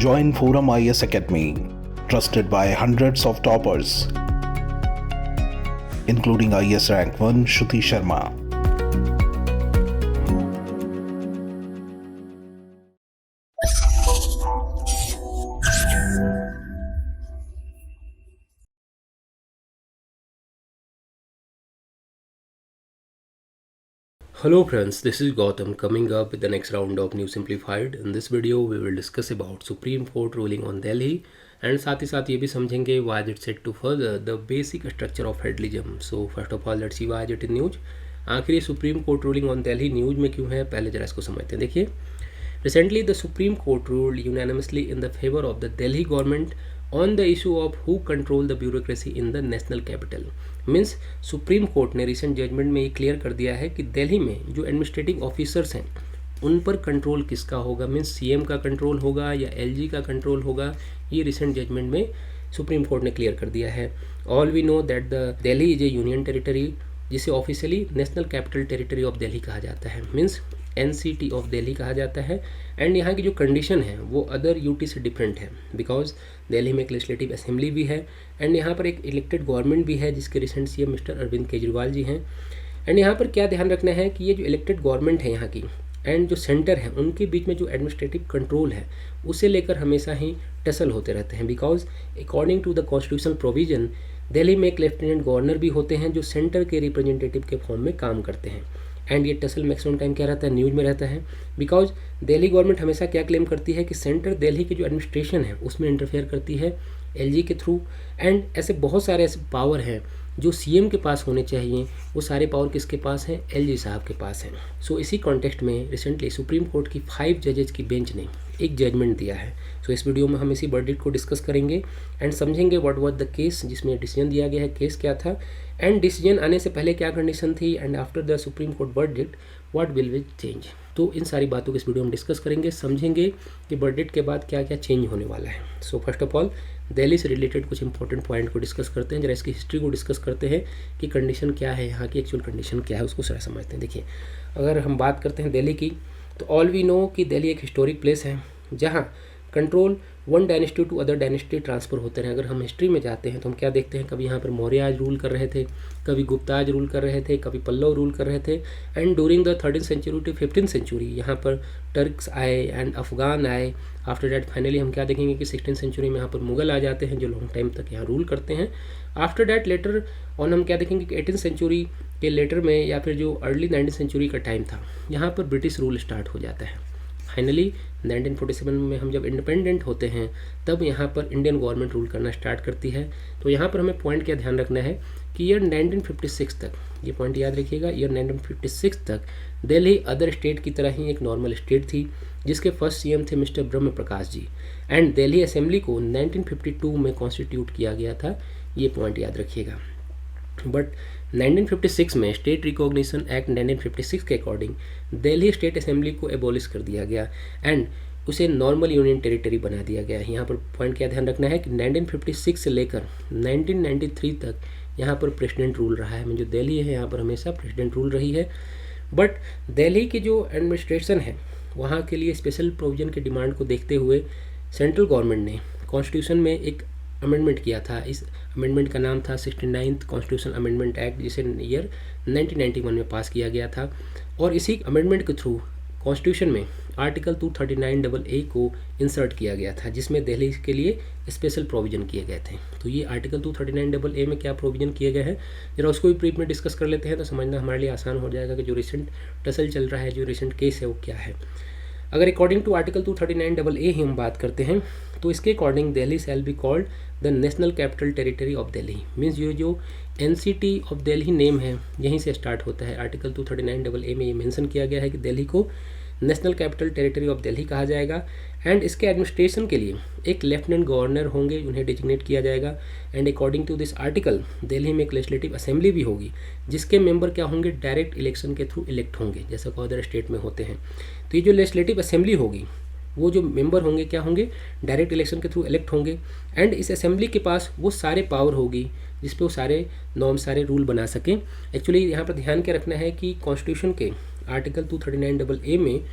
Join Forum IS Academy, trusted by hundreds of toppers, including IS Rank 1 Shruti Sharma. Hello friends, this is Gautam coming up with the next round of New Simplified. In this video we will discuss about Supreme Court ruling on Delhi and साथ ही साथ ये भी समझेंगे why is it set to further the basic structure of federalism. So first of all let's see why is it in news. आखिर ये supreme court ruling on Delhi news में क्यों है, पहले जरा इसको समझते हैं. देखिए, recently the Supreme Court ruled unanimously in the favor of the Delhi government on the issue of who control the bureaucracy in the national capital. Means supreme court ने रिसेंट जजमेंट में ये क्लियर कर दिया है कि दिल्ली में जो administrative officers हैं उन पर कंट्रोल किसका होगा, मीन्स सीएम का कंट्रोल होगा या एलजी का कंट्रोल होगा. ये रिसेंट जजमेंट में सुप्रीम कोर्ट ने क्लियर कर दिया है. All we know that the Delhi is a union territory, जिसे officially national capital territory of Delhi कहा जाता है, मीन्स NCT ऑफ दिल्ली कहा जाता है. एंड यहाँ की जो कंडीशन है वो अदर यूटी से डिफरेंट है बिकॉज दिल्ली में एक लेजिस्लेटिव असेंबली भी है एंड यहाँ पर एक इलेक्टेड गवर्नमेंट भी है जिसके recent CM mister Arvind Kejriwal ji हैं. एंड यहाँ पर क्या ध्यान रखना है कि ये जो इलेक्टेड गवर्नमेंट है यहाँ की एंड जो सेंटर है उनके बीच में जो एडमिनिस्ट्रेटिव कंट्रोल है उसे लेकर हमेशा ही टसल होते रहते हैं because according to the constitutional provision Delhi में एक लेफ्टिनेंट गवर्नर भी होते हैं जो सेंटर के रिप्रेजेंटेटिव के फॉर्म में काम करते हैं. एंड ये टसल मैक्सिमम टाइम क्या रहता है, न्यूज में रहता है बिकॉज दिल्ली गवर्नमेंट हमेशा क्या क्लेम करती है कि सेंटर दिल्ली की जो एडमिनिस्ट्रेशन है उसमें इंटरफेयर करती है एलजी के थ्रू. एंड ऐसे बहुत सारे ऐसे पावर हैं जो सीएम के पास होने चाहिए, वो सारे पावर किसके पास हैं, एलजी साहब के पास हैं. सो इसी कॉन्टेक्स्ट में रिसेंटली सुप्रीम कोर्ट की 5 जजेज की बेंच ने एक जजमेंट दिया है. सो इस वीडियो में हम इसी वर्डिक्ट को डिस्कस करेंगे एंड समझेंगे व्हाट वाज द केस जिसमें डिसीजन दिया गया है, केस क्या था एंड डिसीजन आने से पहले क्या कंडीशन थी and after the Supreme Court verdict what will we change. तो इन सारी बातों को इस वीडियो में डिस्कस करेंगे, समझेंगे कि वर्डिक्ट के बाद क्या क्या चेंज होने वाला है. So first of all Delhi से रिलेटेड कुछ इंपॉर्टेंट पॉइंट को डिस्कस करते हैं, जरा इसकी हिस्ट्री को डिस्कस करते हैं कि कंडीशन क्या है, यहाँ की एक्चुअल कंडीशन क्या है उसको जरा समझते हैं. देखिए, अगर हम बात करते हैं दिल्ली की तो ऑल वी नो कि दिल्ली एक हिस्टोरिक प्लेस है जहाँ control one dynasty to other dynasty transfer होते हैं. अगर हम हिस्ट्री में जाते हैं तो हम क्या देखते हैं, कभी यहाँ पर मौर्य आज रूल कर रहे थे, कभी गुप्ता आज रूल कर रहे थे, कभी पल्लव रूल कर रहे थे. And during the 13th century to 15th century यहाँ पर टर्क्स आए एंड अफगान आए. आफ्टर डैट फाइनली हम क्या देखेंगे कि 16th सेंचुरी में यहाँ पर मुगल आ जाते हैं जो लॉन्ग टाइम तक यहाँ रूल करते हैं. आफ्टर डैट लेटर ऑन हम क्या देखेंगे कि 18th सेंचुरी के लेटर में या फिर जो अर्ली 19th सेंचुरी का टाइम था यहाँ पर ब्रिटिश रूल स्टार्ट हो जाता है. फाइनली 1947 में हम जब इंडिपेंडेंट होते हैं तब यहाँ पर इंडियन गवर्नमेंट रूल करना स्टार्ट करती है. तो यहाँ पर हमें पॉइंट क्या ध्यान रखना है कि ईयर 1956 तक, ये पॉइंट याद रखिएगा, ईयर 1956 तक दिल्ली अदर स्टेट की तरह ही एक नॉर्मल स्टेट थी जिसके फर्स्ट सीएम थे mister Brahma Prakash ji. And Delhi assembly को 1952 में कॉन्स्टिट्यूट किया गया था, ये पॉइंट याद रखिएगा. बट 1956 में स्टेट रिकॉग्निशन एक्ट 1956 के अकॉर्डिंग दिल्ली स्टेट असेंबली को एबॉलिश कर दिया गया एंड उसे नॉर्मल यूनियन टेरिटरी बना दिया गया. यहाँ पर पॉइंट क्या ध्यान रखना है कि 1956 से लेकर 1993 तक यहाँ पर प्रेसिडेंट रूल रहा है. जो दिल्ली है यहाँ पर हमेशा प्रेसिडेंट रूल रही है. बट दिल्ली की जो एडमिनिस्ट्रेशन है वहाँ के लिए स्पेशल प्रोविजन की डिमांड को देखते हुए सेंट्रल गवर्नमेंट ने कॉन्स्टिट्यूशन में एक अमेंडमेंट किया था. इस अमेंडमेंट का नाम था 69th कॉन्स्टिट्यूशन अमेंडमेंट एक्ट जिसे ईयर 1991 में पास किया गया था. और इसी अमेंडमेंट के थ्रू कॉन्स्टिट्यूशन में आर्टिकल 239AA को इंसर्ट किया गया था जिसमें दिल्ली के लिए स्पेशल प्रोविजन किए गए थे. तो ये आर्टिकल 239AA में क्या प्रोविजन किए गए हैं जरा उसको भी ब्रीफ में डिस्कस कर लेते हैं तो समझना हमारे लिए आसान हो जाएगा कि जो रिसेंट टसल चल रहा है, जो रिसेंट केस है वो क्या है. अगर अकॉर्डिंग टू आर्टिकल 239AA ही हम बात करते हैं तो इसके according Delhi shall be called the national capital territory of Delhi. Means ये जो NCT ऑफ दिल्ली नेम है यहीं से स्टार्ट होता है. आर्टिकल 239AA में ये मेंशन किया गया है कि दिल्ली को national capital territory of Delhi कहा जाएगा एंड इसके एडमिनिस्ट्रेशन के लिए एक लेफ्टिनेंट गवर्नर होंगे, उन्हें डिजिग्नेट किया जाएगा. And according to this article Delhi में एक लेजिस्लेटिव असेंबली भी होगी जिसके मेंबर क्या होंगे, डायरेक्ट इलेक्शन के थ्रू इलेक्ट होंगे जैसा कि अदर स्टेट में होते हैं. तो ये जो लेजिस्लेटिव असेंबली होगी वो जो मेंबर होंगे क्या होंगे, डायरेक्ट इलेक्शन के थ्रू इलेक्ट होंगे. एंड इस असेंबली के पास वो सारे पावर होगी जिस पे वो सारे नॉर्म, सारे रूल बना सकें. एक्चुअली यहाँ पर ध्यान क्या रखना है कि कॉन्स्टिट्यूशन के आर्टिकल 239AA में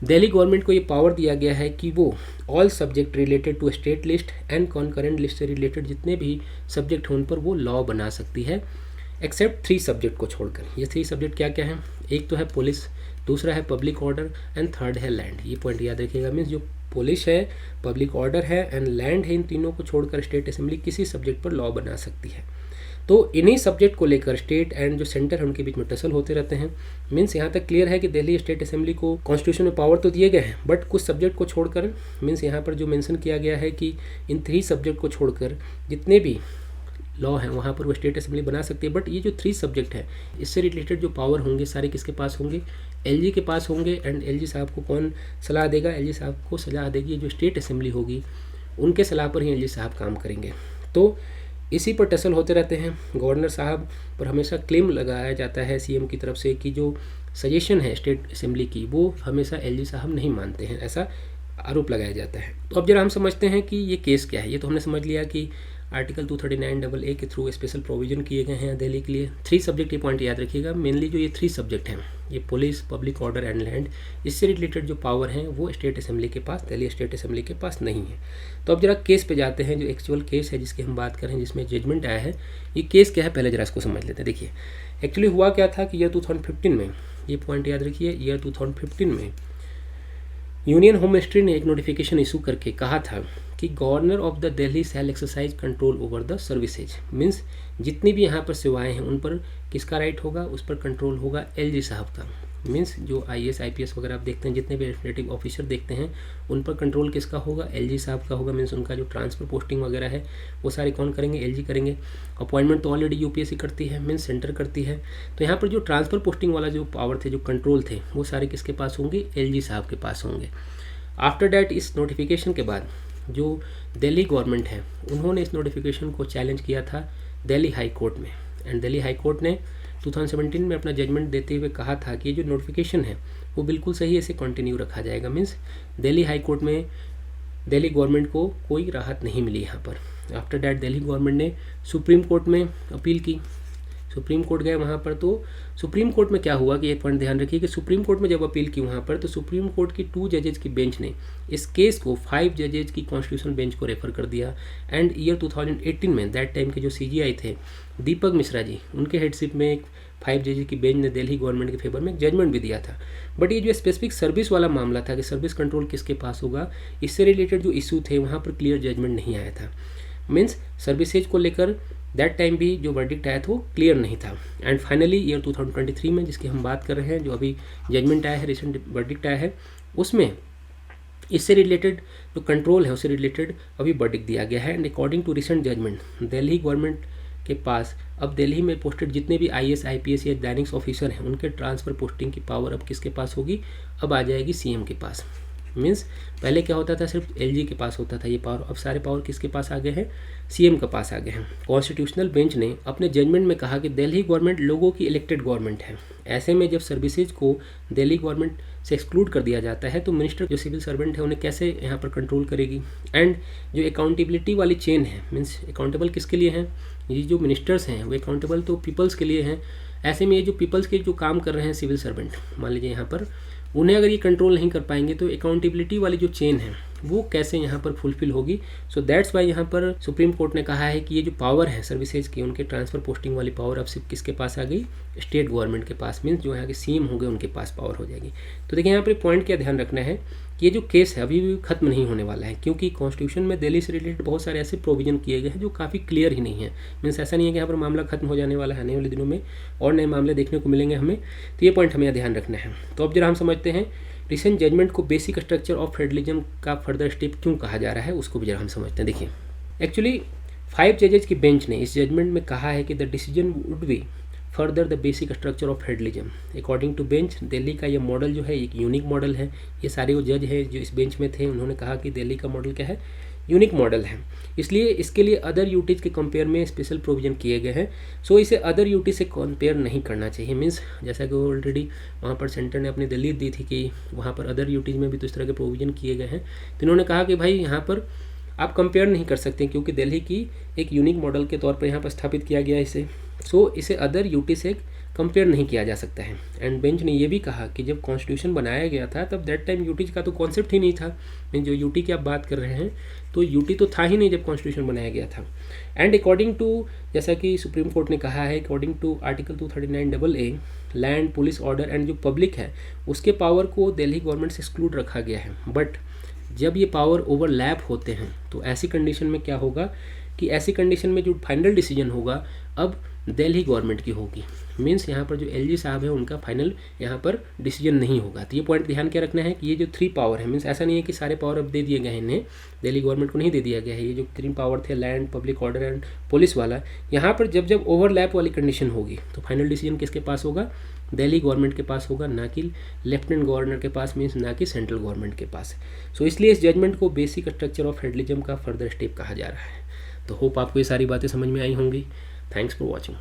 दिल्ली गवर्नमेंट को ये पावर दिया गया है कि वो all subject related to state list and concurrent list से रिलेटेड जितने भी सब्जेक्ट हैं उन पर वो लॉ बना सकती है, एक्सेप्ट 3 सब्जेक्ट को छोड़कर। ये 3 सब्जेक्ट क्या क्या हैं? एक तो है पुलिस, दूसरा है पब्लिक ऑर्डर एंड थर्ड है लैंड। ये पॉइंट याद रखिएगा। मीन्स जो पुलिस है, पब्लिक ऑर्डर है एंड लैंड है, इन तीनों को छोड़कर स्टेट असेंबली किसी सब्जेक्ट पर लॉ बना सकती है। तो इन्हीं सब्जेक्ट को लेकर स्टेट एंड जो सेंटर है उनके बीच में टसल होते रहते हैं। मीन्स यहाँ तक क्लियर है कि दिल्ली स्टेट असेंबली को कॉन्स्टिट्यूशन में पावर तो दिए गए हैं, बट कुछ सब्जेक्ट को छोड़कर, मीन्स यहाँ पर जो मेंशन किया गया है कि इन 3 सब्जेक्ट को छोड़कर जितने भी लॉ हैं वहाँ पर वो स्टेट असेंबली बना सकती है। बट ये जो 3 सब्जेक्ट है इससे रिलेटेड जो पावर होंगे सारे किसके पास होंगे? एलजी के पास होंगे। एंड एलजी साहब को कौन सलाह देगा? एलजी साहब को सलाह देगी जो स्टेट असेंबली होगी, उनके सलाह पर ही एलजी साहब काम करेंगे। तो इसी पर टसल होते रहते हैं। गवर्नर साहब पर हमेशा क्लेम लगाया जाता है सीएम की तरफ से कि जो सजेशन है स्टेट असेंबली की वो हमेशा एलजी साहब नहीं मानते हैं, ऐसा आरोप लगाया जाता है। तो अब जरा हम समझते हैं कि ये केस क्या है। ये तो हमने समझ लिया कि आर्टिकल 239AA के थ्रू स्पेशल प्रोविजन किए गए हैं दिल्ली के लिए। 3 सब्जेक्ट, ये पॉइंट याद रखिएगा। मेनली जो ये 3 सब्जेक्ट हैं, ये police, public order and land, इससे रिलेटेड जो पावर हैं वो स्टेट असेंबली के पास, दिल्ली स्टेट असेंबली के पास नहीं है। तो अब जरा केस पे जाते हैं। जो एक्चुअल केस है जिसकी हम बात करें, जिसमें जजमेंट आया है, ये केस क्या है पहले जरा इसको समझ लेते हैं। देखिए एक्चुअली हुआ क्या था कि ईयर 2015 में, ये पॉइंट याद रखिए, ईयर 2015 में यूनियन होम मिनिस्ट्री ने एक नोटिफिकेशन इशू करके कहा था कि governor of the Delhi shall exercise control over the services. Means जितनी भी यहाँ पर सेवाएं हैं उन पर किसका राइट होगा? उस पर कंट्रोल होगा एलजी साहब का। मीन्स जो आईएएस आईपीएस वगैरह आप देखते हैं, जितने भी एडमिनिस्ट्रेटिव ऑफिसर देखते हैं, उन पर कंट्रोल किसका होगा? एलजी साहब का होगा। मीन्स उनका जो ट्रांसफर पोस्टिंग वगैरह है वो सारे कौन करेंगे? एलजी करेंगे। अपॉइंटमेंट तो ऑलरेडी यूपीएससी करती है, मीन्स सेंटर करती है। तो यहाँ पर जो ट्रांसफर पोस्टिंग वाला जो पावर थे, जो कंट्रोल थे, वो सारे किसके पास होंगे? एलजी साहब के पास होंगे। आफ्टर डैट इस नोटिफिकेशन के बाद जो दिल्ली गवर्नमेंट है उन्होंने इस नोटिफिकेशन को चैलेंज किया था दिल्ली हाई कोर्ट में। एंड दिल्ली हाई कोर्ट ने 2017 में अपना जजमेंट देते हुए कहा था कि ये जो नोटिफिकेशन है वो बिल्कुल सही ऐसे कंटिन्यू रखा जाएगा। मीन्स दिल्ली हाई कोर्ट में दिल्ली गवर्नमेंट को कोई राहत नहीं मिली यहाँ पर। आफ्टर डैट दिल्ली गवर्नमेंट ने सुप्रीम कोर्ट में अपील की। सुप्रीम कोर्ट गए वहाँ पर, तो सुप्रीम कोर्ट में क्या हुआ कि एक पॉइंट ध्यान रखिए कि सुप्रीम कोर्ट में जब अपील की वहाँ पर, तो सुप्रीम कोर्ट की 2 जजेज की बेंच ने इस केस को 5 जजेज की कॉन्स्टिट्यूशन बेंच को रेफर कर दिया। एंड ईयर 2018 में दैट टाइम के जो सीजीआई थे दीपक मिश्रा जी, उनके हेडशिप में एक 5 जजेज की बेंच ने दिल्ली गवर्नमेंट के फेवर में जजमेंट भी दिया था। बट ये जो स्पेसिफिक सर्विस वाला मामला था कि सर्विस कंट्रोल किसके पास होगा, इससे रिलेटेड जो इशू थे वहाँ पर क्लियर जजमेंट नहीं आया था। मीन्स सर्विसेज को लेकर दैट टाइम भी जो वर्डिक्ट आया था वो क्लियर नहीं था। एंड फाइनली ईयर 2023 में जिसकी हम बात कर रहे हैं, जो अभी जजमेंट आया है, रिसेंट वर्डिक्ट आया है, उसमें इससे रिलेटेड जो कंट्रोल है उससे रिलेटेड अभी वर्डिक्ट दिया गया है। And according to recent judgment Delhi government के पास अब दिल्ली में पोस्टेड जितने भी आईएएस आईपीएस या दैनिक ऑफिसर हैं उनके ट्रांसफ़र पोस्टिंग की पावर अब किसके पास होगी? अब आ जाएगी सीएम के पास। मीन्स पहले क्या होता था, सिर्फ एलजी के पास होता था ये पावर, अब सारे पावर किसके पास आ गए हैं? सीएम के पास आ गए हैं। कॉन्स्टिट्यूशनल बेंच ने अपने जजमेंट में कहा कि दिल्ली गवर्नमेंट लोगों की इलेक्टेड गवर्नमेंट है। ऐसे में जब सर्विसेज को दिल्ली गवर्नमेंट से एक्सक्लूड कर दिया जाता है तो मिनिस्टर जो सिविल सर्वेंट है उन्हें कैसे यहाँ पर कंट्रोल करेगी? एंड जो अकाउंटेबिलिटी वाली चेन है, मीन्स अकाउंटेबल किसके लिए हैं? ये जो मिनिस्टर्स हैं वो अकाउंटेबल तो पीपल्स के लिए हैं। ऐसे में ये जो पीपल्स के जो काम कर रहे हैं सिविल सर्वेंट, मान लीजिए यहाँ पर, उन्हें अगर ये कंट्रोल नहीं कर पाएंगे तो अकाउंटेबिलिटी वाली जो चेन है वो कैसे यहाँ पर फुलफिल होगी? सो दैट्स वाई यहाँ पर सुप्रीम कोर्ट ने कहा है कि ये जो पावर है सर्विसेज की, उनके ट्रांसफर पोस्टिंग वाली पावर अब सिर्फ किसके पास आ गई? स्टेट गवर्नमेंट के पास। मीन्स जो यहाँ के सीएम होंगे उनके पास पावर हो जाएगी। तो देखिए यहाँ पर पॉइंट क्या ध्यान रखना है कि ये जो केस है अभी भी खत्म नहीं होने वाला है, क्योंकि कॉन्स्टिट्यूशन में दिल्ली से रिलेटेड बहुत सारे ऐसे प्रोविजन किए गए हैं जो काफ़ी क्लियर ही नहीं है। मीन्स ऐसा नहीं है कि यहाँ पर मामला खत्म हो जाने वाला है, आने वाले दिनों में और नए मामले देखने को मिलेंगे हमें। तो ये पॉइंट हमें ध्यान रखना है। तो अब जरा हम समझते हैं रिसेंट जजमेंट को बेसिक स्ट्रक्चर ऑफ फेडरलिज्म का फर्दर स्टेप क्यों कहा जा रहा है, उसको भी जरा हम समझते हैं। देखिए एक्चुअली 5 जजेज की बेंच ने इस जजमेंट में कहा है कि the decision would be further the basic structure of federalism. According to bench Delhi का ये मॉडल जो है एक यूनिक मॉडल है। ये सारे वो जज हैं जो इस बेंच में थे, उन्होंने कहा कि दिल्ली का मॉडल क्या है? यूनिक मॉडल है। इसलिए इसके लिए अदर यूटीज के कंपेयर में स्पेशल प्रोविजन किए गए हैं। सो इसे अदर यूटी से कंपेयर नहीं करना चाहिए। मीन्स जैसा कि ऑलरेडी वहाँ पर सेंटर ने अपनी दलील दी थी कि वहाँ पर अदर यूटीज में भी तो इस तरह के प्रोविजन किए गए हैं। तो इन्होंने कहा कि भाई यहाँ पर आप कंपेयर नहीं कर सकते क्योंकि दिल्ली की एक यूनिक मॉडल के तौर पर यहाँ पर स्थापित किया गया इसे। सो इसे अदर यूटी से कंपेयर नहीं किया जा सकता है। एंड बेंच ने ये भी कहा कि जब कॉन्स्टिट्यूशन बनाया गया था तब दैट टाइम यूटी का तो कॉन्सेप्ट ही नहीं था। मीन जो यूटी की आप बात कर रहे हैं तो यूटी तो था ही नहीं जब कॉन्स्टिट्यूशन बनाया गया था। एंड अकॉर्डिंग टू, जैसा कि सुप्रीम कोर्ट ने कहा है, according to article 239AA, land, police order and जो पब्लिक है उसके पावर को दिल्ली गवर्नमेंट से एक्सक्लूड रखा गया है। बट जब ये पावर ओवरलैप होते हैं तो ऐसी कंडीशन में क्या होगा कि ऐसी कंडीशन में जो फाइनल डिसीजन होगा अब दिल्ली गवर्नमेंट की होगी। मीन्स यहाँ पर जो एलजी साहब है उनका फाइनल यहाँ पर डिसीजन नहीं होगा। तो ये पॉइंट ध्यान क्या रखना है कि ये जो 3 पावर है, मीन्स ऐसा नहीं है कि सारे पावर अब दे दिए गए हैं इन्हें, दिल्ली गवर्नमेंट को नहीं दे दिया गया है। ये जो 3 पावर थे, land, public order and police वाला, यहाँ पर जब जब ओवरलैप वाली कंडीशन होगी तो फाइनल डिसीजन किसके पास होगा? दिल्ली गवर्नमेंट के पास होगा, ना कि लेफ्टिनेंट गवर्नर के पास, मीन्स ना कि सेंट्रल गवर्नमेंट के पास। सो इसलिए इस जजमेंट को बेसिक स्ट्रक्चर ऑफ फेडरलिज्म का फर्दर स्टेप कहा जा रहा है। तो होप आपको ये सारी बातें समझ में आई होंगी। Thanks for watching.